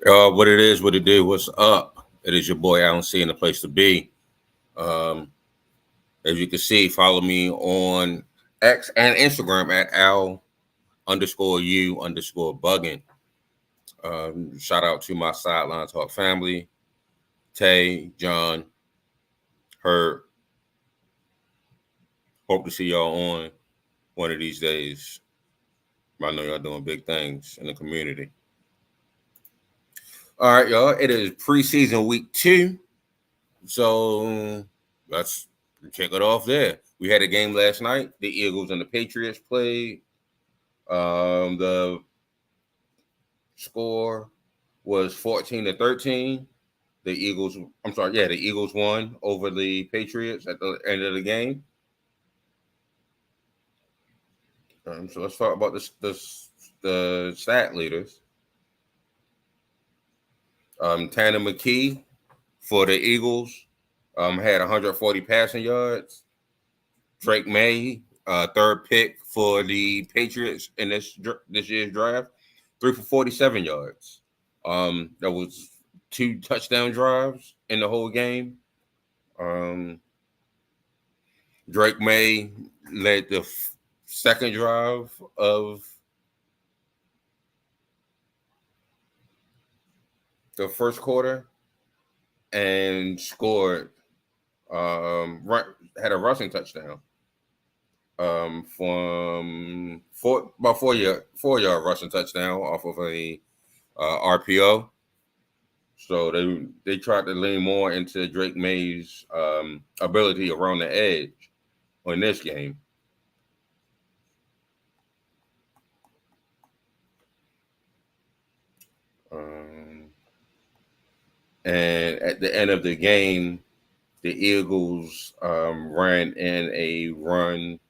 What it is, what it do, what's up? It is your boy Alan C in the place to be. Um, as you can see, follow me on X and Instagram at Al underscore U underscore bugging. Shout out to my sideline talk family, Tay, John, Herb. Hope to see y'all on one of these days. I know y'all doing big things in the community. All right, y'all. It is preseason week 2. So let's kick it off there. We had a game last night. The Eagles and the Patriots played. The score was 14-13. The Eagles, the Eagles won over the Patriots at the end of the game. So let's talk about the stat leaders. Tanner McKee for the Eagles had 140 passing yards. Drake May, third pick for the Patriots in this year's draft, 3 for 47 yards. There was 2 touchdown drives in the whole game. Drake May led the second drive of the first quarter and scored. Had a rushing touchdown. From about 4 yard rushing touchdown off of a RPO. So they tried to lean more into Drake May's ability around the edge on this game. And at the end of the game, the Eagles ran in a run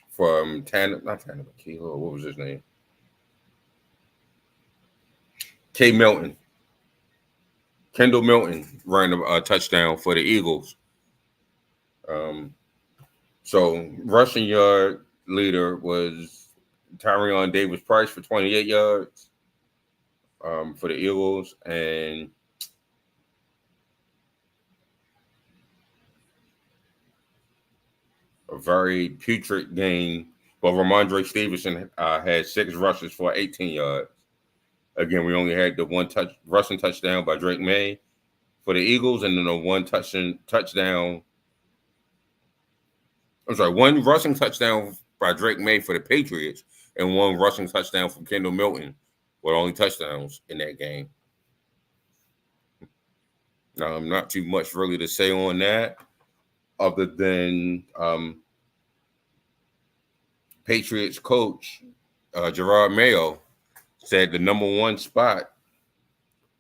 from not Tanner McKee, what was his name? Kendall Milton ran a touchdown for the Eagles. So rushing yard leader was Tyrion Davis Price for 28 yards for the Eagles, and a very putrid game. But Ramondre Stevenson had 6 rushes for 18 yards. Again, we only had the one rushing touchdown by Drake May for the Eagles, and then one rushing touchdown by Drake May for the Patriots, and 1 rushing touchdown from Kendall Milton, were only touchdowns in that game. Not too much really to say on that, other than Patriots coach Gerard Mayo said the number 1 spot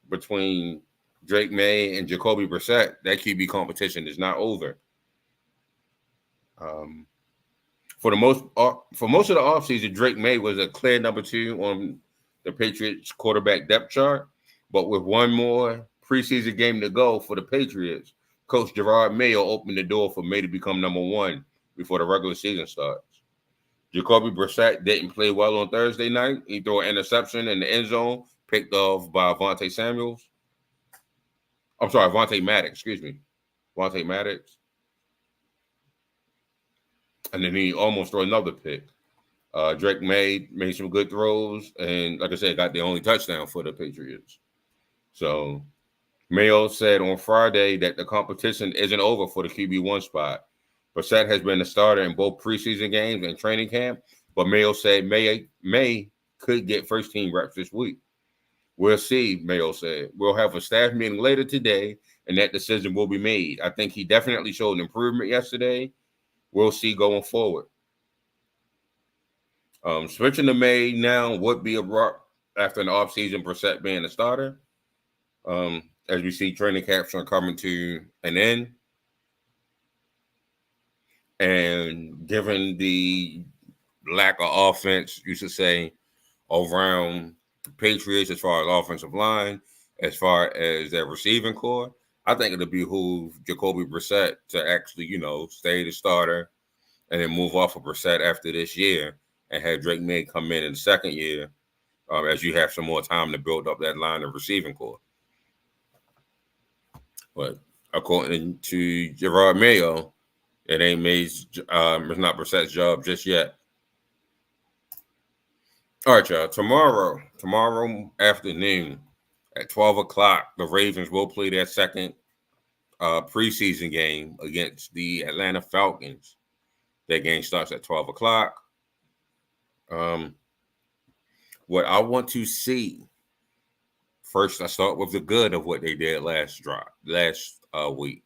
between Drake May and Jacoby Brissett, that QB competition is not over. For most of the offseason, Drake May was a clear number 2 on the Patriots quarterback depth chart. But with one more preseason game to go for the Patriots, Coach Gerard Mayo opened the door for May to become number 1 before the regular season starts. Jacoby Brissett didn't play well on Thursday night. He threw an interception in the end zone, picked off by Vontae Maddox, Vontae Maddox. And then he almost threw another pick. Drake made some good throws, and like I said, got the only touchdown for the Patriots. So Mayo said on Friday that the competition isn't over for the QB1 spot. Brissett has been a starter in both preseason games and training camp, but Mayo said May could get first team reps this week. We'll see, Mayo said. We'll have a staff meeting later today, and that decision will be made. I think he definitely showed an improvement yesterday. We'll see going forward. Switching to May now would be abrupt after an offseason, Brissett being a starter. As we see training camps are coming to an end. And given the lack of offense, you should say, around the Patriots as far as offensive line, as far as their receiving core, I think it'll behoove Jacoby Brissett to actually, stay the starter and then move off of Brissett after this year and have Drake May come in the second year, as you have some more time to build up that line of receiving core. But according to Gerard Mayo, it ain't May's, it's not Brissett's job just yet. All right, y'all. Tomorrow afternoon at 12 o'clock, the Ravens will play their second preseason game against the Atlanta Falcons. That game starts at 12 o'clock. What I want to see first, I start with the good of what they did last week.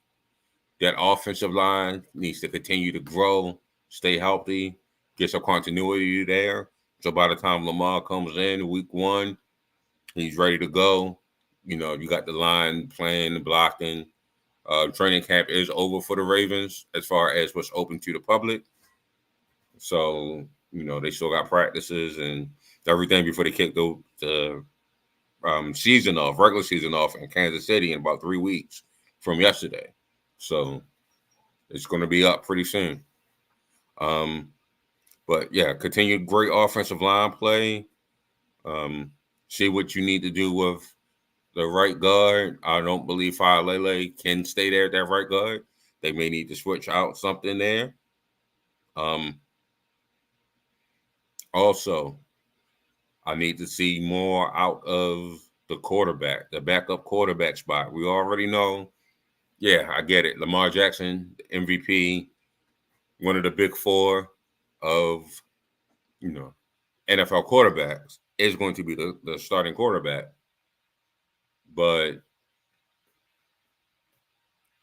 That offensive line needs to continue to grow, stay healthy, get some continuity there. So by the time Lamar comes in week 1, he's ready to go. You know, you got the line playing, blocking. Training camp is over for the Ravens as far as what's open to the public. So, you know, they still got practices and everything before they kick the season off, regular season off in Kansas City in about 3 weeks from yesterday. So it's going to be up pretty soon. But yeah, continued great offensive line play. See what you need to do with the right guard. I don't believe Faalele can stay there at that right guard. They may need to switch out something there. Also, I need to see more out of the quarterback, the backup quarterback spot. We already know. Yeah, I get it. Lamar Jackson, MVP, one of the big 4 of, you know, NFL quarterbacks, is going to be the starting quarterback. But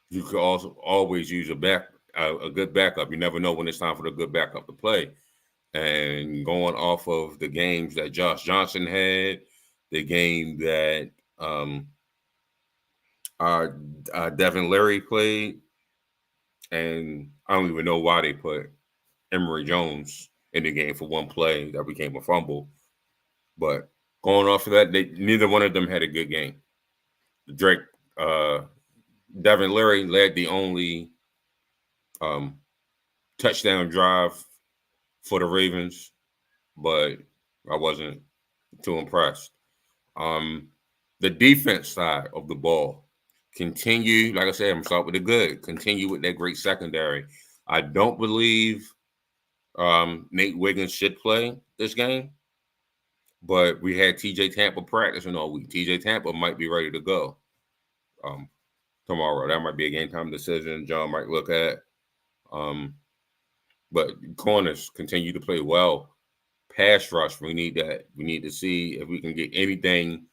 you could also always use a good backup. You never know when it's time for the good backup to play. And going off of the games that Josh Johnson had, the game that Devin Leary played, and I don't even know why they put Emory Jones in the game for one play that became a fumble. But going off of that, neither one of them had a good game. Devin Leary led the only touchdown drive for the Ravens, but I wasn't too impressed. The defense side of the ball, continue, like I said, I'm going to start with the good. Continue with that great secondary. I don't believe Nate Wiggins should play this game, but we had TJ Tampa practicing all week. TJ Tampa might be ready to go tomorrow. That might be a game time decision John might look at. But corners continue to play well. Pass rush, we need that. We need to see if we can get anything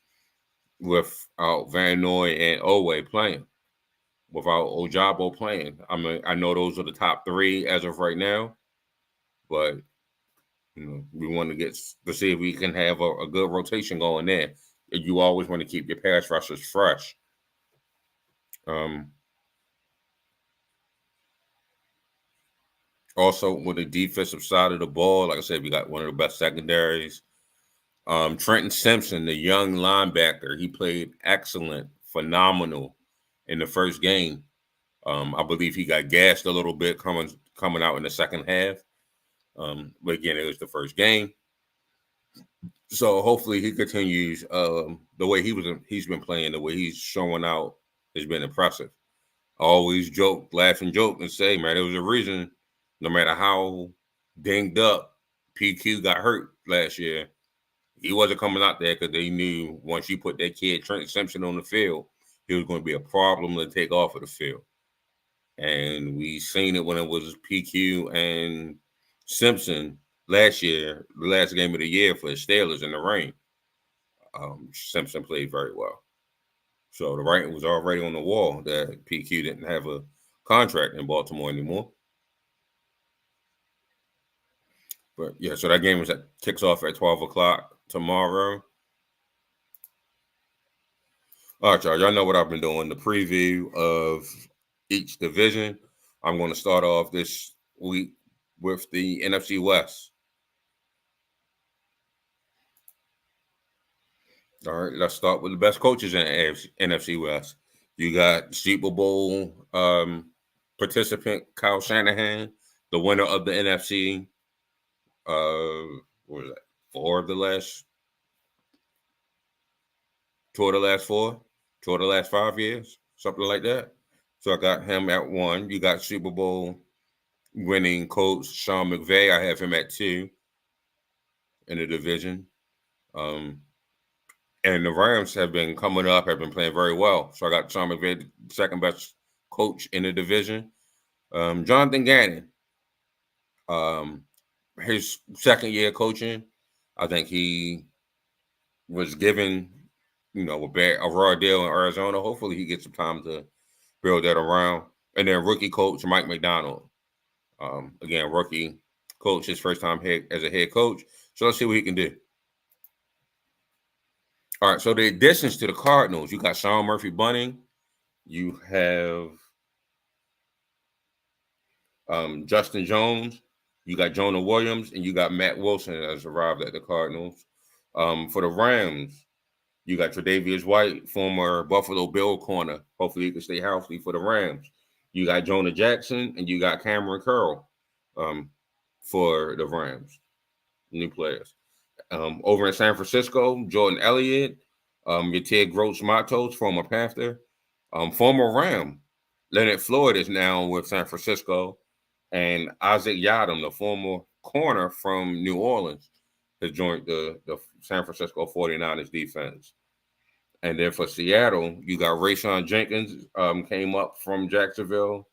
without Van Noy and Owe playing, without Ojabo playing. I mean, I know those are the top 3 as of right now, but you know, we want to see if we can have a good rotation going there. You always want to keep your pass rushers fresh. Also, with the defensive side of the ball, like I said, we got one of the best secondaries. Trenton Simpson, the young linebacker, he played excellent, phenomenal in the first game. I believe he got gassed a little bit coming out in the second half. But again, it was the first game. So hopefully he continues the way he's been playing, the way he's showing out has been impressive. I always laugh and joke and say, man, there was a reason, no matter how dinged up PQ got hurt last year, he wasn't coming out there because they knew once you put that kid Trent Simpson on the field, he was going to be a problem to take off of the field. And we seen it when it was PQ and Simpson last year, the last game of the year for the Steelers in the rain. Simpson played very well. So the writing was already on the wall that PQ didn't have a contract in Baltimore anymore. But yeah, so that game kicks off at 12 o'clock tomorrow. All right, y'all know what I've been doing, the preview of each division. I'm going to start off this week with the NFC West. All right, let's start with the best coaches in the NFC West. You got Super Bowl participant Kyle Shanahan, the winner of the NFC what was that? Four of the last, two of the last four, two of the last 5 years, something like that. So I got him at one. You got Super Bowl winning coach Sean McVay. I have him at two in the division. And the Rams have been coming up, have been playing very well. So I got Sean McVay, the second best coach in the division. Jonathan Gannon, his second year coaching, I think he was given, a raw deal in Arizona. Hopefully he gets some time to build that around. And then rookie coach Mike McDonald. Again, rookie coach, his first time as a head coach. So let's see what he can do. All right, so the additions to the Cardinals, you got Sean Murphy Bunting, you have Justin Jones, you got Jonah Williams, and you got Matt Wilson that has arrived at the Cardinals. For the Rams, you got Tre'Davious White, former Buffalo Bill corner. Hopefully he can stay healthy for the Rams. You got Jonah Jackson, and you got Cameron Curl for the Rams, new players. Over in San Francisco, Jordan Elliott, Yetur Gross-Matos, former Panther, former Ram, Leonard Floyd is now with San Francisco, and Isaac Yiadom, the former corner from New Orleans, has joined the San Francisco 49ers defense. And then for Seattle, you got Rayshawn Jenkins came up from Jacksonville.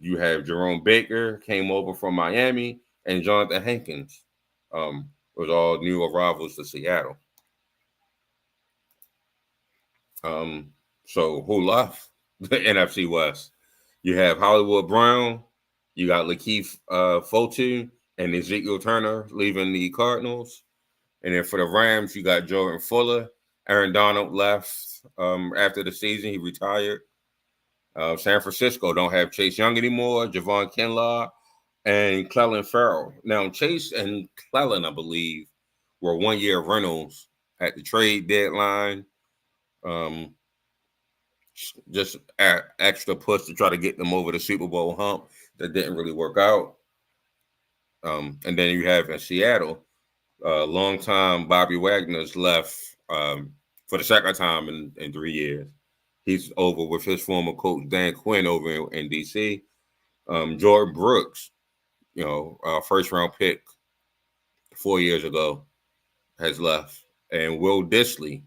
You have Jerome Baker came over from Miami, and Jonathan Hankins was all new arrivals to Seattle. So who left the NFC West? You have Hollywood Brown, you got Lakeith Fotu, and Ezekiel Turner leaving the Cardinals. And then for the Rams, you got Jordan Fuller. Aaron Donald left after the season. He retired. San Francisco don't have Chase Young anymore, Javon Kinlaw, and Clelin Ferrell. Now, Chase and Clelin, I believe, were 1 year rentals at the trade deadline. Just extra push to try to get them over the Super Bowl hump. That didn't really work out. And then you have in Seattle, long time Bobby Wagner's left for the second time in 3 years. He's over with his former coach Dan Quinn over in DC. Jordan Brooks, first round pick 4 years ago, has left, and Will Dissly,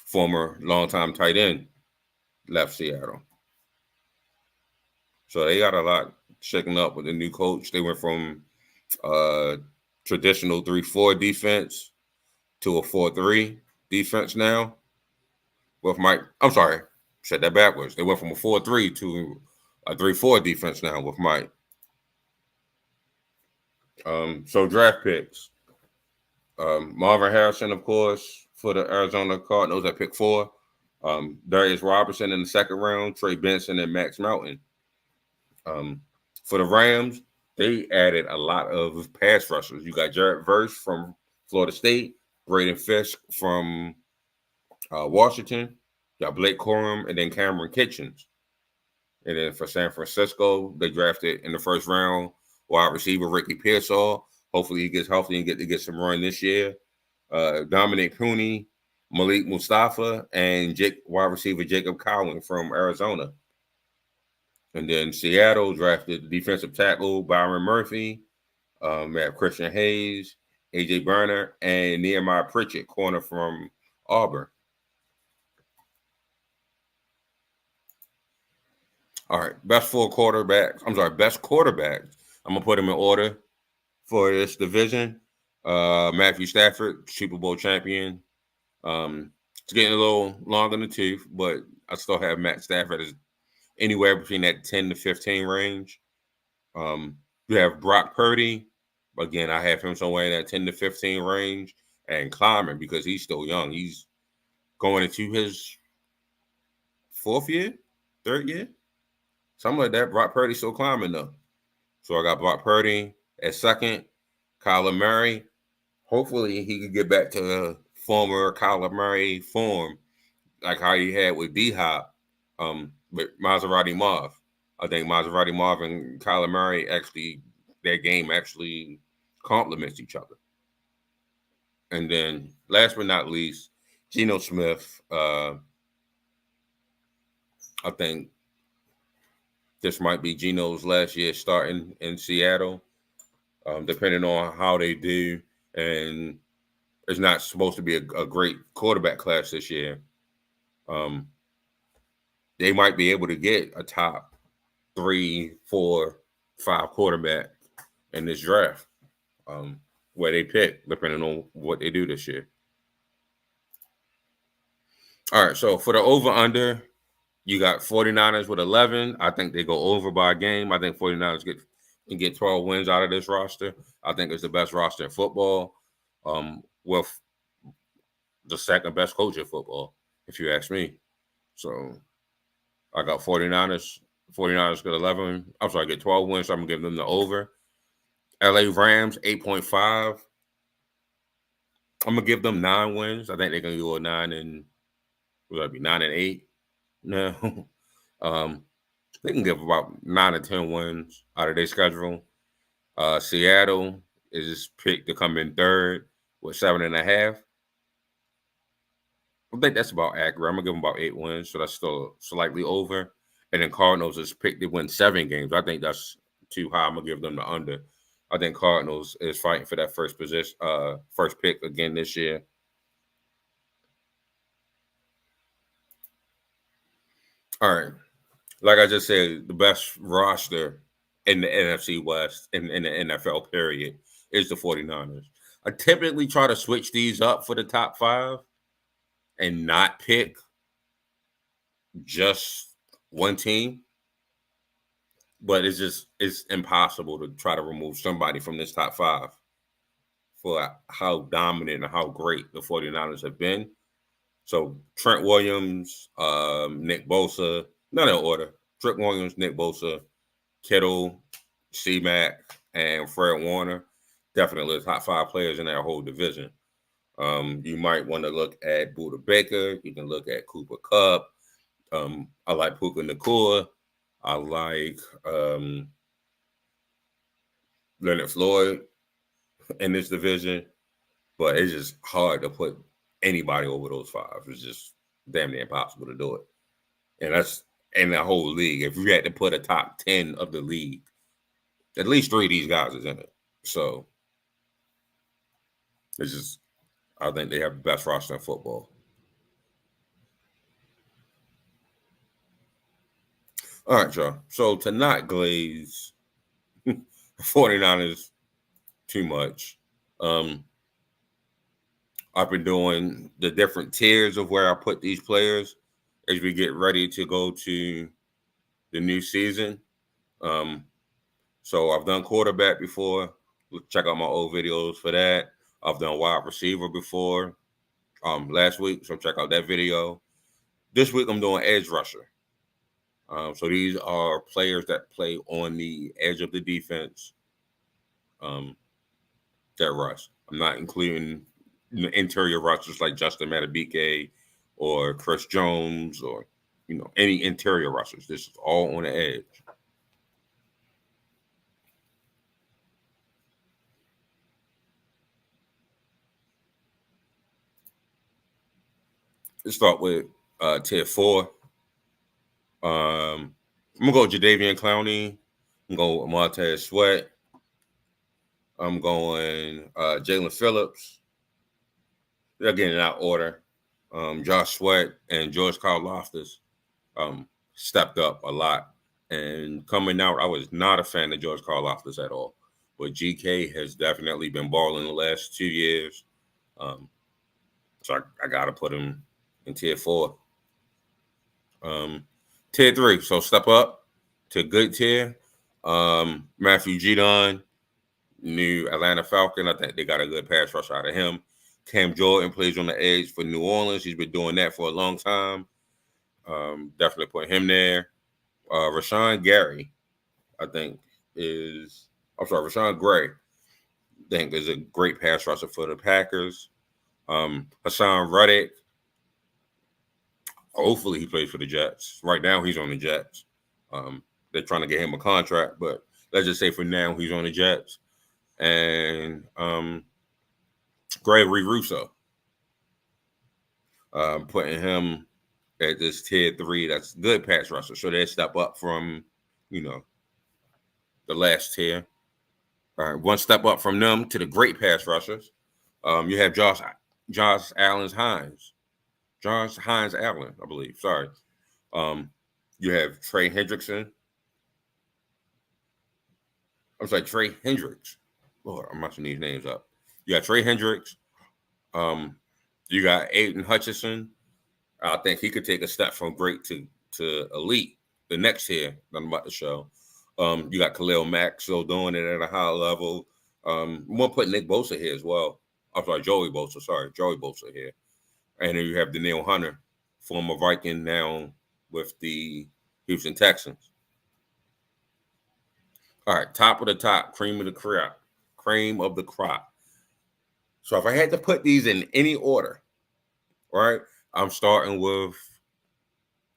former longtime tight end, left Seattle. So they got a lot shaking up with the new coach. They went from traditional 3-4 defense to a 4-3 defense now. With Mike, I'm sorry, said that backwards. They went from a 4-3 to a 3-4 defense now with Mike. So draft picks. Marvin Harrison, of course, for the Arizona Cardinals at pick 4. Darius Robertson in the second round, Trey Benson and Max Melton. For the Rams, they added a lot of pass rushers. You got Jared Verse from Florida State, Braden Fisk from Washington, you got Blake Corum, and then Cameron Kitchens. And then for San Francisco, they drafted in the first round wide receiver Ricky Pearsall. Hopefully he gets healthy and get some run this year. Dominic Cooney, Malik Mustafa, and wide receiver Jacob Cowan from Arizona. And then Seattle drafted defensive tackle Byron Murphy, have Christian Hayes, AJ Burner, and Nehemiah Pritchett, corner from Auburn. All right, best quarterbacks. I'm going to put them in order for this division. Matthew Stafford, Super Bowl champion. It's getting a little long in the tooth, but I still have Matt Stafford as anywhere between that 10 to 15 range. You have Brock Purdy. Again, I have him somewhere in that 10 to 15 range and climbing because he's still young. He's going into his third year, something like that. Brock Purdy's still climbing though. So I got Brock Purdy at second. Kyler Murray. Hopefully he could get back to the former Kyler Murray form, like how he had with D-Hop, with Maserati Marv. I think Maserati Marv and Kyler Murray their game actually complements each other. And then last but not least, Geno Smith. I think this might be Geno's last year starting in Seattle, depending on how they do. And it's not supposed to be a great quarterback class this year. They might be able to get a top 3, 4, 5 quarterback in this draft, where they pick, depending on what they do this year. All right, so for the over-under, you got 49ers with 11. I think they go over by a game. I think 49ers can get 12 wins out of this roster. I think it's the best roster in football, with the second best coach in football, if you ask me. So I got 49ers. 49ers get 11. I'm sorry, get 12 wins, so I'm going to give them the over. LA Rams, 8.5. I'm going to give them 9 wins. I think they're going to go 9 and, what would that be, 9 and 8? No. They can give about 9 or 10 wins out of their schedule. Seattle is picked to come in third with 7.5. I think that's about accurate. I'm gonna give them about 8 wins, so that's still slightly over. And then Cardinals is picked to win 7 games. I think that's too high. I'm gonna give them the under. I think Cardinals is fighting for that first position, first pick again this year. All right. Like I just said, the best roster in the NFC West in the NFL period is the 49ers. I typically try to switch these up for the top 5 and not pick just one team. But it's impossible to try to remove somebody from this top 5 for how dominant and how great the 49ers have been. So Trent Williams, Nick Bosa, not in order. Trent Williams, Nick Bosa, Kittle, C-Mac, and Fred Warner, definitely the top 5 players in that whole division. You might want to look at Budda Baker. You can look at Cooper Kupp. I like Puka Nacua. I like Leonard Floyd in this division. But it's just hard to put anybody over those 5. It's just damn near impossible to do it. And that's in the whole league. If you had to put a top 10 of the league, at least 3 of these guys is in it. So it's just, I think they have the best roster in football. All right, y'all. So to not glaze 49ers too much, I've been doing the different tiers of where I put these players as we get ready to go to the new season. So I've done quarterback before. Check out my old videos for that. I've done wide receiver before last week, so check out that video. This week I'm doing edge rusher. So these are players that play on the edge of the defense that rush. I'm not including interior rushers like Justin Madubuike or Chris Jones or any interior rushers. This is all on the edge. Let's start with tier 4. I'm gonna go Jadeveon Clowney. I'm going to go Montez Sweat. I'm going Jalen Phillips. Again, in that order. Josh Sweat and George Karlaftis stepped up a lot. And coming out, I was not a fan of George Karlaftis at all. But GK has definitely been balling the last 2 years. So I got to put him in tier 4. Tier 3, so step up to good tier. Matthew Judon, new Atlanta Falcon. I think they got a good pass rush out of him. Cam Jordan plays on the edge for New Orleans. He's been doing that for a long time. Definitely put him there. Rashawn Gary, Rashawn Gray, I think is a great pass rusher for the Packers. Hassan Reddick, hopefully he plays for the Jets. Right now he's on the Jets. They're trying to get him a contract, but let's just say for now he's on the Jets. and Gregory Russo. Putting him at this tier 3. That's good pass rusher. So they step up from, the last tier. All right, one step up from them to the great pass rushers. You have Josh Hines Allen, I believe. Sorry. You have Trey Hendrickson. I'm sorry, Trey Hendricks. Lord, I'm messing these names up. You got Trey Hendricks. You got Aiden Hutchinson. I think he could take a step from great to elite. The next year that I'm about to show. You got Khalil Mack still doing it at a high level. I'm gonna put Nick Bosa here as well. I'm sorry, Joey Bosa here. And then you have Danielle Hunter, former Viking, now with the Houston Texans. All right, top of the top, cream of the crop. So if I had to put these in any order, right, I'm starting with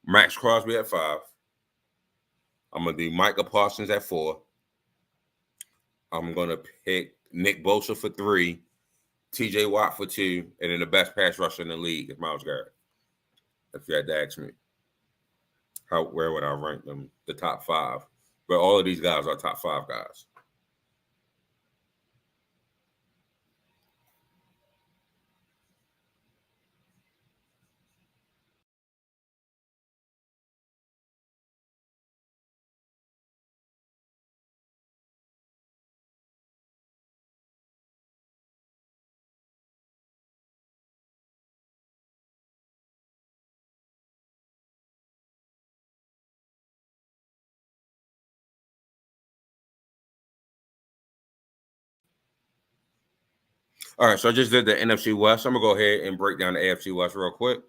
Max Crosby at 5. I'm going to do Micah Parsons at 4. I'm going to pick Nick Bosa for 3, TJ Watt for 2, and then the best pass rusher in the league is Myles Garrett. If you had to ask me, where would I rank them? The top 5. But all of these guys are top 5 guys. All right, so I just did the NFC West. I'm going to go ahead and break down the AFC West real quick.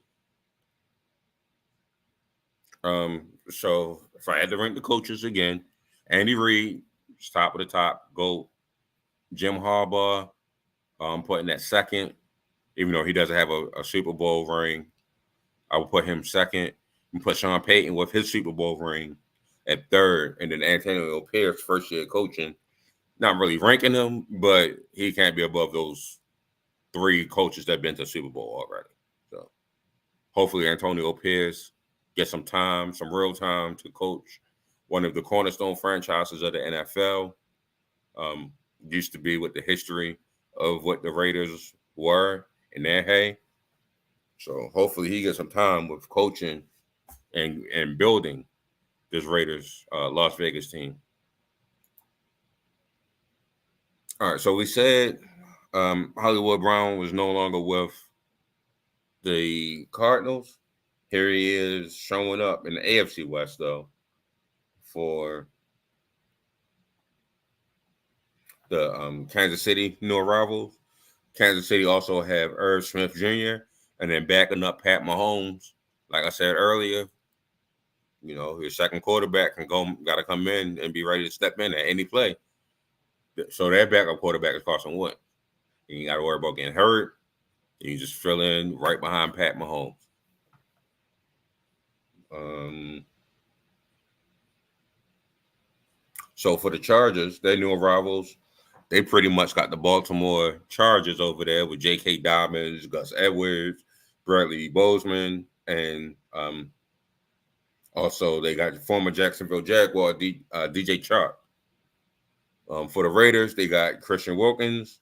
So if I had to rank the coaches again, Andy Reid, top of the top, GOAT. Jim Harbaugh, putting that second, even though he doesn't have a Super Bowl ring. I would put him second. And put Sean Payton with his Super Bowl ring at 3rd, and then Antonio Pierce, first year coaching. Not really ranking him, but he can't be above those 3 coaches that have been to Super Bowl already. So hopefully Antonio Pierce get some time, some real time to coach one of the cornerstone franchises of the NFL. Used to be with the history of what the Raiders were in their hay. So hopefully he gets some time with coaching and building this Raiders Las Vegas team. All right, so we said Hollywood Brown was no longer with the Cardinals. Here he is showing up in the AFC West, though, for the Kansas City new arrivals. Kansas City also have Irv Smith Jr. and then backing up Pat Mahomes. Like I said earlier, his second quarterback got to come in and be ready to step in at any play. So that backup quarterback is Carson Wentz. You ain't got to worry about getting hurt. You just fill in right behind Pat Mahomes. So for the Chargers, their new arrivals, they pretty much got the Baltimore Chargers over there with J.K. Dobbins, Gus Edwards, Bradley Bozeman, and also they got the former Jacksonville Jaguar DJ Chark. For the Raiders, they got Christian Wilkins,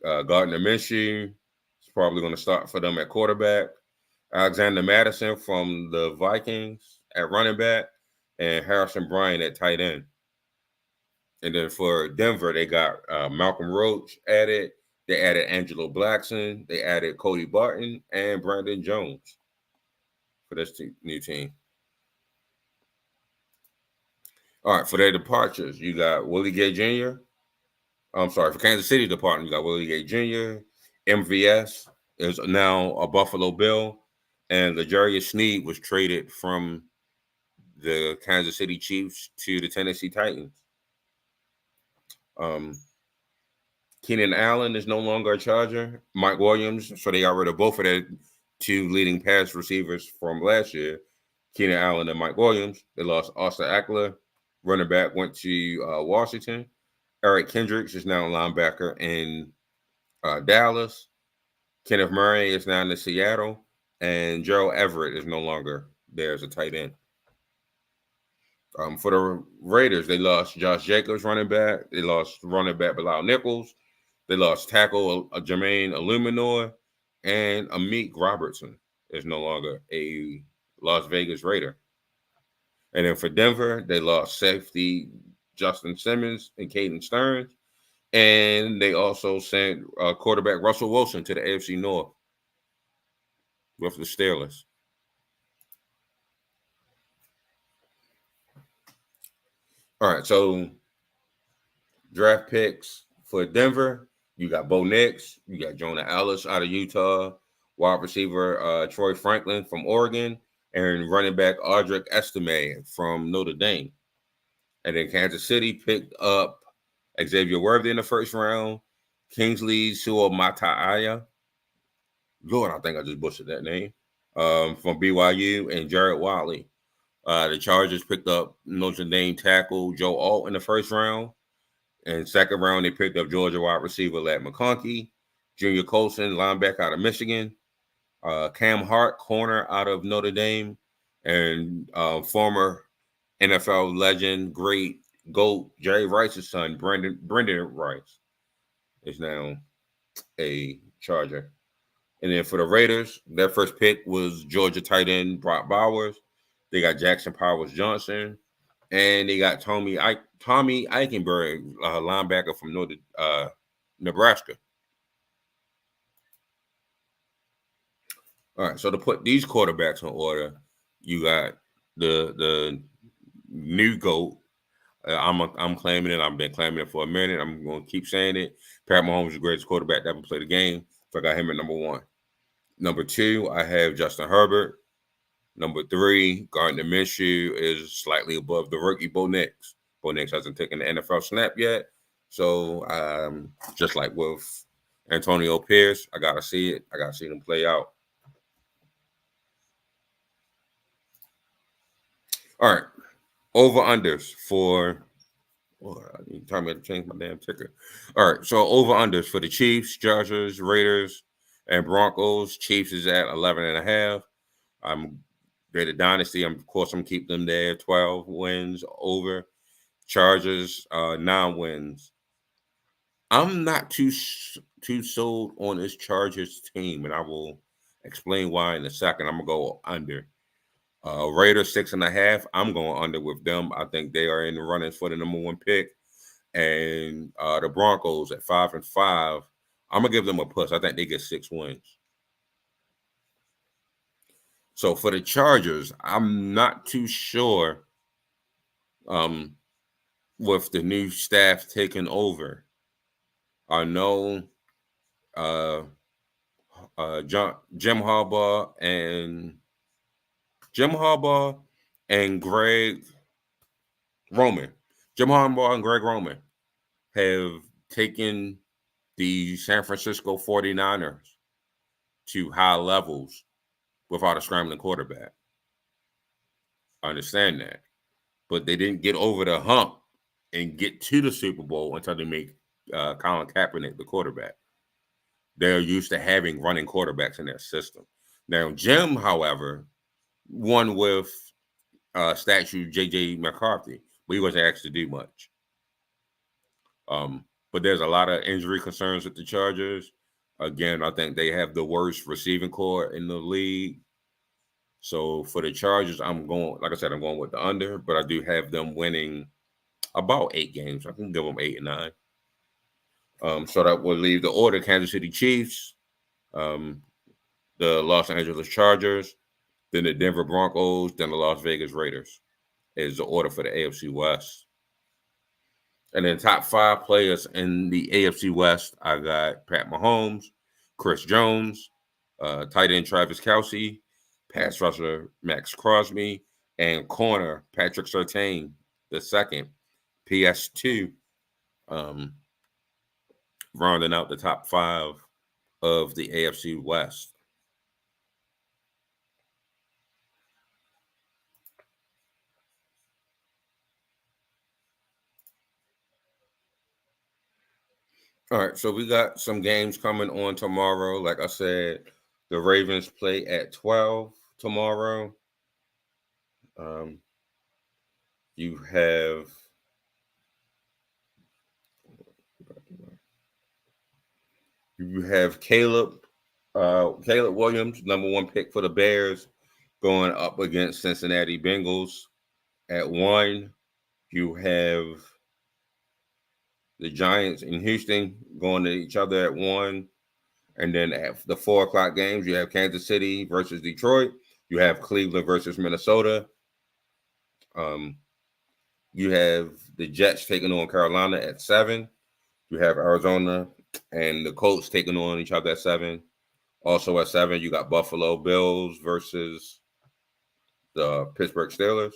Gardner Minshew is probably going to start for them at quarterback. Alexander Madison from the Vikings at running back, and Harrison Bryant at tight end. And then for Denver, they got Malcolm Roach added. They added Angelo Blackson. They added Cody Barton and Brandon Jones for this new team. All right, for their departures, you got Willie Gay Jr. I'm sorry, for Kansas City department, you got Willie Gay Jr. MVS is now a Buffalo Bill, and L'Jarius Sneed was traded from the Kansas City Chiefs to the Tennessee Titans. Keenan Allen is no longer a Charger. Mike Williams, so they got rid of both of their 2 leading pass receivers from last year, Keenan Allen and Mike Williams. They lost Austin Eckler. Running back went to Washington. Eric Kendricks is now a linebacker in Dallas. Kenneth Murray is now in Seattle, and Gerald Everett is no longer there as a tight end. For the Raiders, they lost Josh Jacobs, running back. They lost running back Bilal Nichols. They lost tackle Jermaine Illuminor, and Amik Robertson is no longer a Las Vegas Raider. And then for Denver, they lost safety Justin Simmons and Caden Stearns. And they also sent quarterback Russell Wilson to the AFC North with the Steelers. All right, so draft picks for Denver, you got Bo Nix, you got Jonah Ellis out of Utah, wide receiver Troy Franklin from Oregon, and running back Audric Estime from Notre Dame. And then Kansas City picked up Xavier Worthy in the first round, Kingsley Suamataia. Lord, I think I just butchered that name. From BYU, and Jared Wiley. The Chargers picked up Notre Dame tackle Joe Alt in the first round. And second round, they picked up Georgia wide receiver Ladd McConkey, Junior Colson, linebacker out of Michigan, Cam Hart, corner out of Notre Dame, and former NFL legend, great GOAT, Jerry Rice's son, Brendan Rice, is now a Charger. And then for the Raiders, their first pick was Georgia tight end Brock Bowers. They got Jackson Powers Johnson, and they got Tommy Eichenberg, linebacker from Nebraska. All right, so to put these quarterbacks in order, you got the new GOAT. I'm claiming it. I've been claiming it for a minute. I'm going to keep saying it. Pat Mahomes is the greatest quarterback to ever play the game. So I got him at number 1. Number 2, I have Justin Herbert. Number 3, Gardner Minshew is slightly above the rookie Bo Nix. Bo Nix hasn't taken the NFL snap yet. So just like with Antonio Pierce, I got to see it. I got to see them play out. All right. Over-unders for you tell me to change my damn ticker. All right. So over-unders for the Chiefs, Chargers, Raiders, and Broncos. Chiefs is at 11.5. They're the dynasty. Of course, I'm keeping them there. 12 wins over. Chargers, 9 wins. I'm not too sold on this Chargers team, and I will explain why in a second. I'm gonna go under. Raiders 6.5. I'm going under with them. I think they are in the running for the number 1 pick. And the Broncos at 5-5. I'm gonna give them a push. I think they get 6 wins. So for the Chargers, I'm not too sure with the new staff taking over. I know Jim Harbaugh and Greg Roman. Jim Harbaugh and Greg Roman have taken the San Francisco 49ers to high levels without a scrambling quarterback. I understand that. But they didn't get over the hump and get to the Super Bowl until they make Colin Kaepernick the quarterback. They're used to having running quarterbacks in their system. Now, Jim, however, won with statue J.J. McCarthy, but he wasn't asked to do much. But there's a lot of injury concerns with the Chargers. Again, I think they have the worst receiving core in the league. So for the Chargers, I'm going with the under, but I do have them winning about 8 games. I can give them 8 and 9. So that will leave the order: Kansas City Chiefs, the Los Angeles Chargers, then the Denver Broncos, then the Las Vegas Raiders is the order for the AFC West. And then top 5 players in the AFC West, I got Pat Mahomes, Chris Jones, tight end Travis Kelce, pass rusher Max Crosby, and corner Patrick Surtain the second, PS2, rounding out the top 5 of the AFC West. All right, so we got some games coming on tomorrow. Like I said, the Ravens play at 12 tomorrow. Um, you have Caleb Williams, number one pick for the Bears, going up against Cincinnati Bengals at 1. You have the Giants in Houston going to each other at 1. And then at the 4 o'clock games, you have Kansas City versus Detroit. You have Cleveland versus Minnesota. You have the Jets taking on Carolina at 7. You have Arizona and the Colts taking on each other at 7. Also at 7, you got Buffalo Bills versus the Pittsburgh Steelers.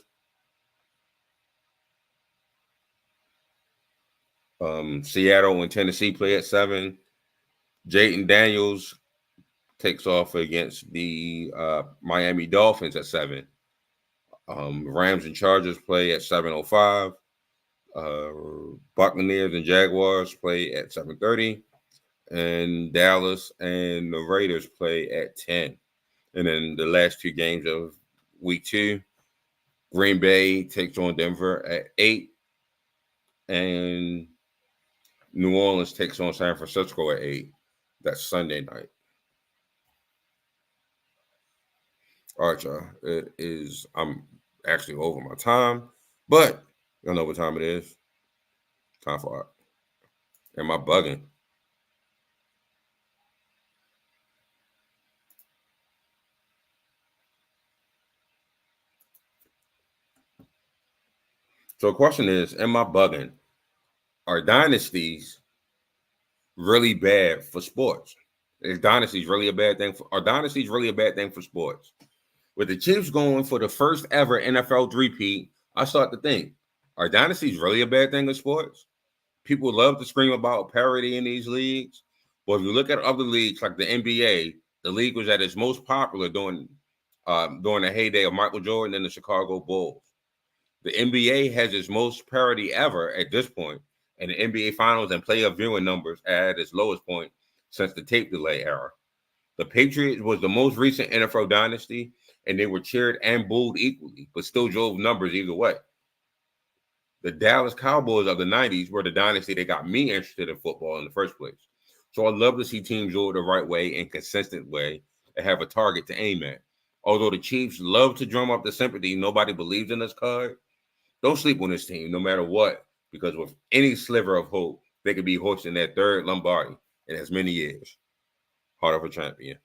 Seattle and Tennessee play at 7. Jayden Daniels takes off against the Miami Dolphins at 7. Rams and Chargers play at 7:05. Buccaneers and Jaguars play at 7:30. And Dallas and the Raiders play at 10. And then the last 2 games of week 2, Green Bay takes on Denver at 8. And New Orleans takes on San Francisco at 8. That's Sunday night. All right, y'all. I'm actually over my time, but y'all know what time it is. Time for art. Am I bugging? So the question is, am I bugging? Are dynasties really bad for sports? Are dynasties really a bad thing for sports? With the Chiefs going for the first ever NFL three-peat, I start to think, are dynasties really a bad thing in sports? People love to scream about parity in these leagues. But if you look at other leagues like the NBA, the league was at its most popular during the heyday of Michael Jordan and the Chicago Bulls. The NBA has its most parity ever at this point, and the NBA Finals and playoff viewing numbers are at its lowest point since the tape delay era. The Patriots was the most recent NFL dynasty, and they were cheered and booed equally, but still drove numbers either way. The Dallas Cowboys of the 90s were the dynasty that got me interested in football in the first place. So I love to see teams do it the right way and consistent way and have a target to aim at. Although the Chiefs love to drum up the sympathy, nobody believes in this card. Don't sleep on this team, no matter what, because with any sliver of hope, they could be hoisting their 3rd Lombardi in as many years. Heart of a champion.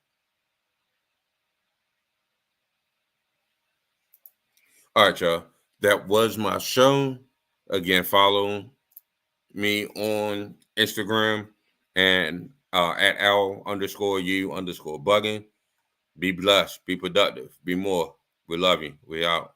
All right, y'all. That was my show. Again, follow me on Instagram and at Al_U_bugging. Be blessed. Be productive. Be more. We love you. We out.